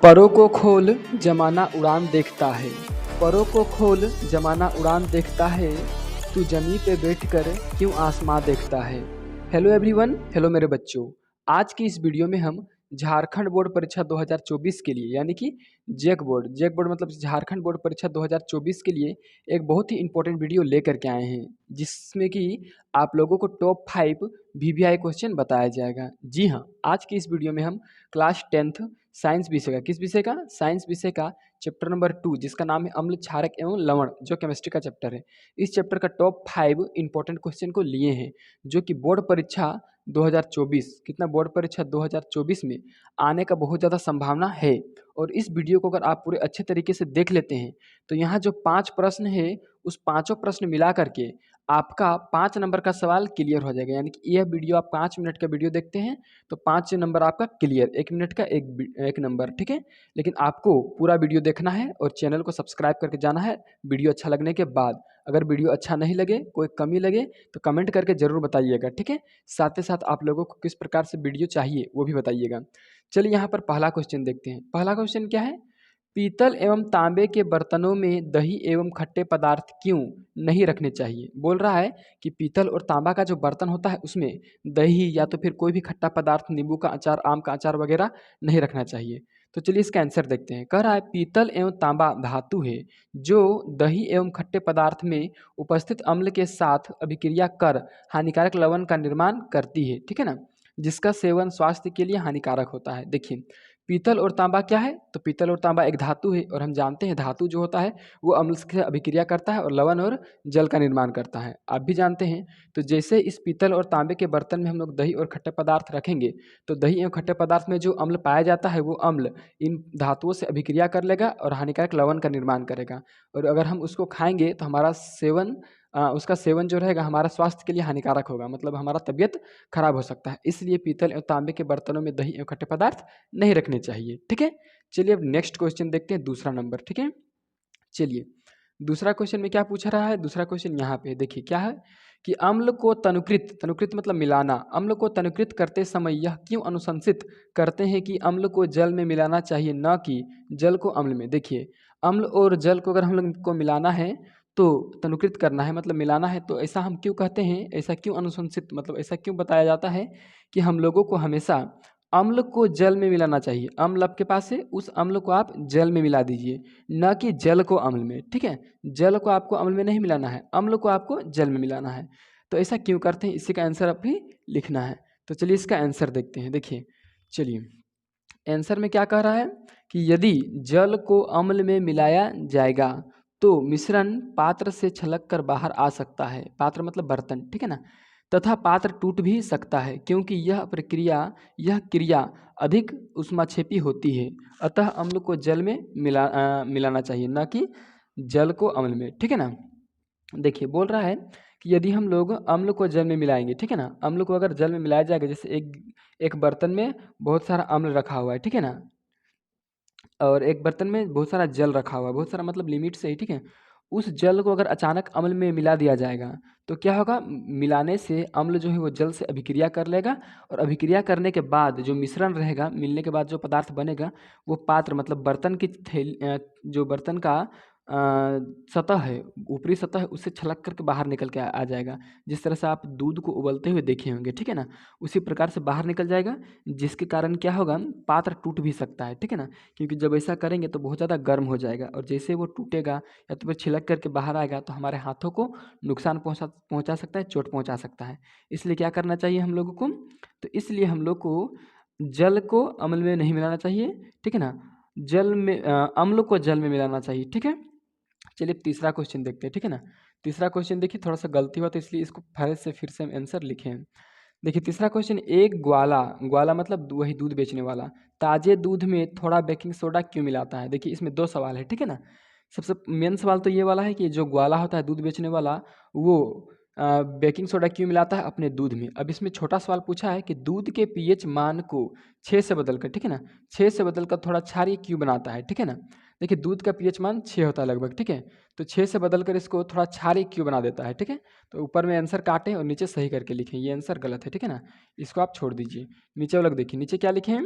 परों को खोल जमाना उड़ान देखता है। परों को खोल जमाना उड़ान देखता है। तू जमी पे बैठकर क्यों आसमां देखता है। हेलो एवरीवन, हेलो मेरे बच्चों। आज की इस वीडियो में हम झारखंड बोर्ड परीक्षा 2024 के लिए यानी कि जेक बोर्ड मतलब झारखंड बोर्ड परीक्षा 2024 के लिए एक बहुत ही इंपॉर्टेंट वीडियो लेकर के आए हैं, जिसमें कि आप लोगों को टॉप 5 वीवीआई क्वेश्चन बताया जाएगा। जी हाँ, आज की इस वीडियो में हम क्लास 10th साइंस विषय का, किस विषय का, साइंस विषय का चैप्टर नंबर 2, जिसका नाम है अम्ल, क्षारक एवं लवण, जो केमिस्ट्री का चैप्टर है। इस चैप्टर का टॉप 5 इंपॉर्टेंट क्वेश्चन को लिए हैं, जो कि बोर्ड परीक्षा 2024 बोर्ड परीक्षा 2024 में आने का बहुत ज़्यादा संभावना है। और इस वीडियो को अगर आप पूरे अच्छे तरीके से देख लेते हैं तो यहाँ जो 5 प्रश्न है, उस पांचों प्रश्न मिला करके आपका 5 नंबर का सवाल क्लियर हो जाएगा। यानी कि यह वीडियो आप 5 मिनट का वीडियो देखते हैं तो 5 नंबर आपका क्लियर, 1 मिनट का एक नंबर, ठीक है। लेकिन आपको पूरा वीडियो देखना है और चैनल को सब्सक्राइब करके जाना है वीडियो अच्छा लगने के बाद। अगर वीडियो अच्छा नहीं लगे, कोई कमी लगे तो कमेंट करके ज़रूर बताइएगा, ठीक है। साथ ही साथ आप लोगों को किस प्रकार से वीडियो चाहिए वो भी बताइएगा। चलिए यहाँ पर पहला क्वेश्चन देखते हैं। पहला क्वेश्चन क्या है, पीतल एवं तांबे के बर्तनों में दही एवं खट्टे पदार्थ क्यों नहीं रखने चाहिए। बोल रहा है कि पीतल और तांबा का जो बर्तन होता है उसमें दही या तो फिर कोई भी खट्टा पदार्थ, नींबू का अचार, आम का अचार वगैरह नहीं रखना चाहिए। तो चलिए इसका आंसर देखते हैं। कह रहा है पीतल एवं तांबा धातु है जो दही एवं खट्टे पदार्थ में उपस्थित अम्ल के साथ अभिक्रिया कर हानिकारक लवण का निर्माण करती है, ठीक है ना, जिसका सेवन स्वास्थ्य के लिए हानिकारक होता है। देखिए पीतल और तांबा क्या है, तो पीतल और तांबा एक धातु है और हम जानते हैं धातु जो होता है वो अम्ल से अभिक्रिया करता है और लवण और जल का निर्माण करता है, आप भी जानते हैं। तो जैसे इस पीतल और तांबे के बर्तन में हम लोग दही और खट्टे पदार्थ रखेंगे तो दही एवं खट्टे पदार्थ में जो अम्ल पाया जाता है वो अम्ल इन धातुओं से अभिक्रिया कर लेगा और हानिकारक लवण का निर्माण करेगा। और अगर हम उसको खाएंगे तो उसका सेवन जो रहेगा हमारा स्वास्थ्य के लिए हानिकारक होगा, मतलब हमारा तबीयत खराब हो सकता है। इसलिए पीतल एवं तांबे के बर्तनों में दही एवं खट्टे पदार्थ नहीं रखने चाहिए, ठीक है। चलिए अब नेक्स्ट क्वेश्चन देखते हैं, दूसरा नंबर, ठीक है। चलिए दूसरा क्वेश्चन में क्या पूछ रहा है, दूसरा क्वेश्चन यहाँ पे देखिए क्या है कि अम्ल को तनुकृत, तनुकृत मतलब मिलाना, अम्ल को तनुकृत करते समय यह क्यों अनुशंसित करते हैं कि अम्ल को जल में मिलाना चाहिए, न कि जल को अम्ल में। देखिए अम्ल और जल को अगर हम लोग को मिलाना है तो तनुकृत करना है, मतलब मिलाना है, तो ऐसा हम क्यों कहते हैं, ऐसा क्यों अनुशंसित, मतलब ऐसा क्यों बताया जाता है कि हम लोगों को हमेशा अम्ल को जल में मिलाना चाहिए। अम्ल आपके पास है, उस अम्ल को आप जल में मिला दीजिए, न कि जल को अम्ल में, ठीक है। जल को आपको अम्ल में नहीं मिलाना है, अम्ल को आपको जल में मिलाना है। तो ऐसा क्यों करते हैं, इसी का आंसर आप भी लिखना है। तो चलिए इसका आंसर देखते हैं। देखिए चलिए आंसर में क्या कह रहा है कि यदि जल को अम्ल में मिलाया जाएगा तो मिश्रण पात्र से छलक कर बाहर आ सकता है, पात्र मतलब बर्तन, ठीक है ना, तथा पात्र टूट भी सकता है क्योंकि यह क्रिया अधिक ऊष्माक्षेपी होती है। अतः अम्ल को जल में मिलाना चाहिए, न कि जल को अम्ल में, ठीक है ना। देखिए बोल रहा है कि यदि हम लोग अम्ल को जल में मिलाएंगे, ठीक है ना, अम्ल को अगर जल में मिलाया जाएगा, जैसे एक एक बर्तन में बहुत सारा अम्ल रखा हुआ है, ठीक है ना, और एक बर्तन में बहुत सारा जल रखा हुआ है, बहुत सारा मतलब लिमिट से ही, ठीक है। उस जल को अगर अचानक अम्ल में मिला दिया जाएगा तो क्या होगा, मिलाने से अम्ल जो है वो जल से अभिक्रिया कर लेगा और अभिक्रिया करने के बाद जो मिश्रण रहेगा, मिलने के बाद जो पदार्थ बनेगा वो पात्र मतलब बर्तन की जो बर्तन का सतह है, ऊपरी सतह है, उससे छलक करके बाहर निकल के आ जाएगा। जिस तरह से आप दूध को उबलते हुए देखे होंगे, ठीक है ना, उसी प्रकार से बाहर निकल जाएगा, जिसके कारण क्या होगा, पात्र टूट भी सकता है, ठीक है ना, क्योंकि जब ऐसा करेंगे तो बहुत ज़्यादा गर्म हो जाएगा और जैसे वो टूटेगा या तो फिर छिलक करके बाहर आएगा तो हमारे हाथों को नुकसान पहुंचा सकता है, चोट पहुंचा सकता है। इसलिए क्या करना चाहिए हम लोगों को, तो इसलिए हम लोग को जल को अम्ल में नहीं मिलाना चाहिए, ठीक है ना, अम्ल को जल में मिलाना चाहिए, ठीक है। चलिए तीसरा क्वेश्चन देखते हैं, ठीक है ना। तीसरा क्वेश्चन देखिए थोड़ा सा गलती हुआ तो इसलिए इसको फिर से हम आंसर लिखे हैं। देखिए तीसरा क्वेश्चन, एक ग्वाला, ग्वाला मतलब वही दूध बेचने वाला, ताजे दूध में थोड़ा बेकिंग सोडा क्यों मिलाता है। देखिए इसमें 2 सवाल है, ठीक है ना। सबसे मेन सवाल तो ये वाला है कि जो ग्वाला होता है दूध बेचने वाला, वो बेकिंग सोडा क्यों मिलाता है अपने दूध में। अब इसमें छोटा सवाल पूछा है कि दूध के पीएच मान को 6 से बदलकर, ठीक है ना, 6 से बदलकर थोड़ा क्षारीय क्यों बनाता है, ठीक है ना। देखिए दूध का पीएच मान 6 होता है लगभग, ठीक है, तो 6 से बदलकर इसको थोड़ा क्षारीय क्यों बना देता है, ठीक है। तो ऊपर में आंसर काटें और नीचे सही करके लिखें, ये आंसर गलत है, ठीक है ना, इसको आप छोड़ दीजिए। नीचे वाला देखिए, नीचे क्या लिखे हैं,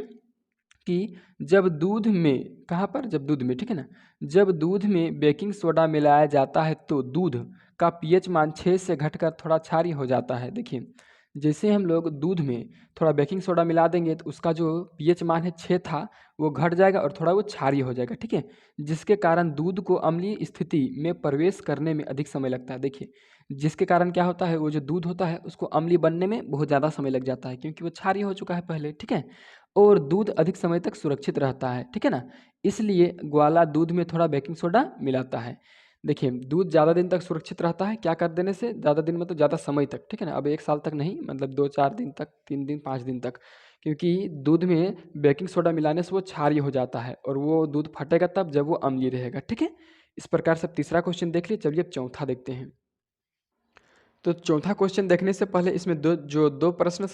कि जब दूध में, कहाँ पर, जब दूध में, ठीक है ना, जब दूध में बेकिंग सोडा मिलाया जाता है तो दूध का पीएच मान 6 से घटकर थोड़ा क्षारीय हो जाता है। देखिए, जैसे हम लोग दूध में थोड़ा बेकिंग सोडा मिला देंगे तो उसका जो पीएच मान है 6 था वो घट जाएगा और थोड़ा वो क्षारीय हो जाएगा, ठीक है, जिसके कारण दूध को अम्लीय स्थिति में प्रवेश करने में अधिक समय लगता है। देखिए, जिसके कारण क्या होता है, वो जो दूध होता है उसको अम्लीय बनने में बहुत ज़्यादा समय लग जाता है क्योंकि वो क्षारीय हो चुका है पहले, ठीक है, और दूध अधिक समय तक सुरक्षित रहता है, ठीक है ना। इसलिए ग्वाला दूध में थोड़ा बेकिंग सोडा मिलाता है। देखिए, दूध ज़्यादा दिन तक सुरक्षित रहता है क्या कर देने से, ज़्यादा दिन मतलब ज़्यादा समय तक, ठीक है ना, अब 1 साल तक नहीं, मतलब 2-4 दिन तक, 3 दिन 5 दिन तक, क्योंकि दूध में बेकिंग सोडा मिलाने से वो क्षारीय हो जाता है और वो दूध फटेगा तब जब वो अम्लीय रहेगा, ठीक है। इस प्रकार से तीसरा क्वेश्चन देख लिए। चलिए अब चौथा देखते हैं। तो चौथा क्वेश्चन देखने से पहले इसमें दो प्रश्न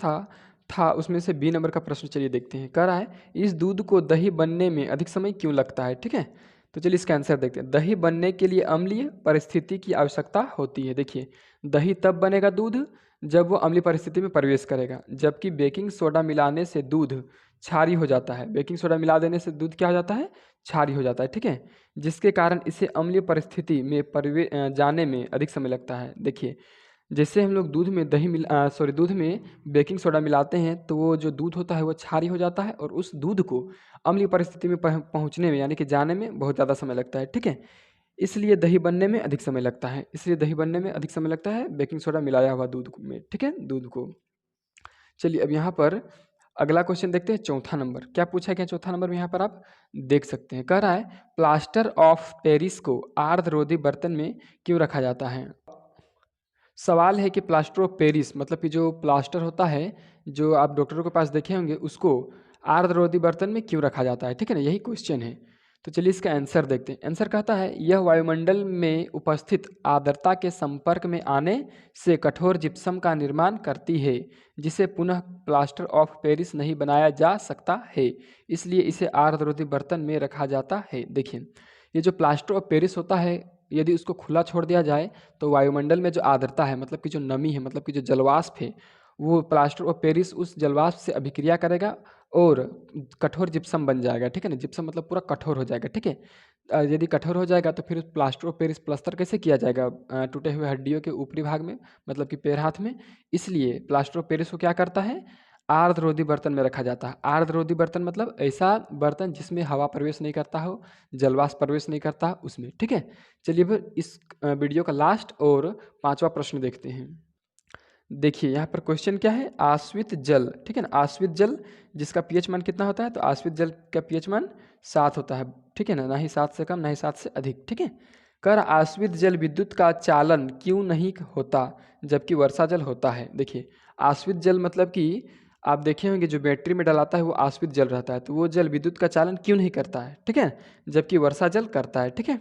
था उसमें से बी नंबर का प्रश्न चलिए देखते हैं। कह रहा है इस दूध को दही बनने में अधिक समय क्यों लगता है, ठीक है। तो चलिए इसका आंसर देखते हैं। दही बनने के लिए अम्लीय परिस्थिति की आवश्यकता होती है। देखिए, दही तब बनेगा दूध जब वो अम्लीय परिस्थिति में प्रवेश करेगा, जबकि बेकिंग सोडा मिलाने से दूध क्षारीय हो जाता है। बेकिंग सोडा मिला देने से दूध क्या हो जाता है, क्षारीय हो जाता है, ठीक है, जिसके कारण इसे अम्लीय परिस्थिति में जाने में अधिक समय लगता है। देखिए, जैसे हम लोग दूध में दूध में बेकिंग सोडा मिलाते हैं तो वो जो दूध होता है वो क्षारीय हो जाता है और उस दूध को अम्लीय परिस्थिति में पहुंचने में यानी कि जाने में बहुत ज़्यादा समय लगता है, ठीक है। इसलिए दही बनने में अधिक समय लगता है, इसलिए दही बनने में अधिक समय लगता है बेकिंग सोडा मिलाया हुआ दूध में, ठीक है, दूध को। चलिए अब यहाँ पर अगला क्वेश्चन देखते हैं। चौथा नंबर क्या पूछा गया, चौथा नंबर में यहाँ पर आप देख सकते हैं। कह रहा है प्लास्टर ऑफ पेरिस को आर्द्ररोधी बर्तन में क्यों रखा जाता है। सवाल है कि प्लास्टर ऑफ पेरिस मतलब कि जो प्लास्टर होता है जो आप डॉक्टरों के पास देखे होंगे उसको आर्द्ररोधी बर्तन में क्यों रखा जाता है, ठीक है ना, यही क्वेश्चन है। तो चलिए इसका आंसर देखते हैं। आंसर कहता है यह वायुमंडल में उपस्थित आर्द्रता के संपर्क में आने से कठोर जिप्सम का निर्माण करती है जिसे पुनः प्लास्टर ऑफ पेरिस नहीं बनाया जा सकता है, इसलिए इसे आर्द्ररोधी बर्तन में रखा जाता है। देखिए, ये जो प्लास्टर ऑफ पेरिस होता है यदि उसको खुला छोड़ दिया जाए तो वायुमंडल में जो आर्द्रता है मतलब कि जो नमी है मतलब कि जो जलवाष्प है वो प्लास्टर ऑफ पेरिस उस जलवाष्प से अभिक्रिया करेगा और कठोर जिप्सम बन जाएगा, ठीक है ना। जिप्सम मतलब पूरा कठोर हो जाएगा, ठीक है। यदि कठोर हो जाएगा तो फिर उस प्लास्टर ऑफ पेरिस प्लस्तर कैसे किया जाएगा, टूटे हुए हड्डियों के ऊपरी भाग में मतलब कि पैर हाथ में। इसलिए प्लास्टर ऑफ पेरिस को क्या करता है, आर्द्ररोधी बर्तन में रखा जाता है। आर्द्ररोधी बर्तन मतलब ऐसा बर्तन जिसमें हवा प्रवेश नहीं करता हो, जलवाष्प प्रवेश नहीं करता उसमें, ठीक है। चलिए फिर इस वीडियो का लास्ट और 5वां प्रश्न देखते हैं। देखिए यहाँ पर क्वेश्चन क्या है, आश्वित जल, ठीक है ना, आश्वित जल जिसका पीएच मान कितना होता है, तो आश्वित जल का पीएच मान 7 होता है, ठीक है ना ही 7 से कम ना ही 7 से अधिक, ठीक है। कर आश्वित जल विद्युत का चालन क्यों नहीं होता जबकि वर्षा जल होता है। देखिए, आश्वित जल मतलब कि आप देखे होंगे जो बैटरी में डलाता है वो आश्वित जल रहता है, तो वो जल विद्युत का चालन क्यों नहीं करता है, ठीक है, जबकि वर्षा जल करता है, ठीक है।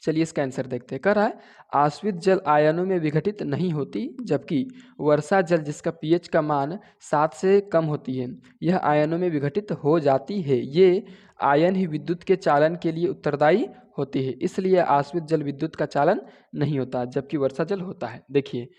चलिए इसका आंसर देखते हैं। कह रहा है आश्वित जल आयनों में विघटित नहीं होती जबकि वर्षा जल जिसका पीएच का मान 7 से कम होती है यह आयनों में विघटित हो जाती है। ये आयन ही विद्युत के चालन के लिए उत्तरदायी होती है, इसलिए आश्वित जल विद्युत का चालन नहीं होता जबकि वर्षा जल होता है। देखिए,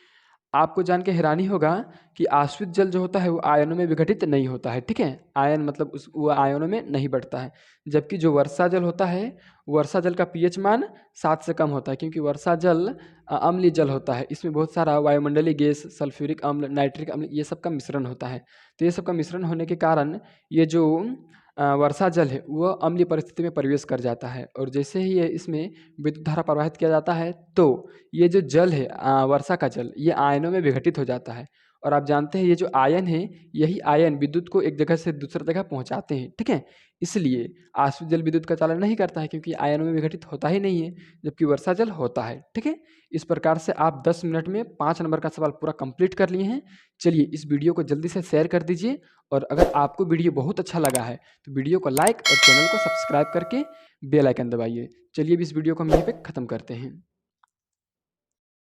आपको जान के हैरानी होगा कि आश्वित जल जो होता है वो आयनों में विघटित नहीं होता है, ठीक है, आयन मतलब वो आयनों में नहीं बढ़ता है, जबकि जो वर्षा जल होता है वर्षा जल का पीएच मान 7 से कम होता है क्योंकि वर्षा जल अम्लीय जल होता है, इसमें बहुत सारा वायुमंडलीय गैस, सल्फ्यूरिक अम्ल, नाइट्रिक अम्ल ये सब का मिश्रण होता है। तो ये सब का मिश्रण होने के कारण ये जो वर्षा जल है वह अम्लीय परिस्थिति में प्रवेश कर जाता है और जैसे ही ये इसमें विद्युत धारा प्रवाहित किया जाता है तो ये जो जल है वर्षा का जल ये आयनों में विघटित हो जाता है और आप जानते हैं ये जो आयन है यही आयन विद्युत को एक जगह से दूसरी जगह पहुंचाते हैं, ठीक है। इसलिए आश्वित जल विद्युत का चालन नहीं करता है क्योंकि आयनों में विघटित होता ही नहीं है जबकि वर्षा जल होता है, ठीक है। इस प्रकार से आप 10 मिनट में 5 नंबर का सवाल पूरा कंप्लीट कर लिए हैं। चलिए इस वीडियो को जल्दी से शेयर कर दीजिए और अगर आपको वीडियो बहुत अच्छा लगा है तो वीडियो को लाइक और चैनल को सब्सक्राइब करके बेल आइकन दबाइए। चलिए अब इस वीडियो को हम यहीं पे ख़त्म करते हैं।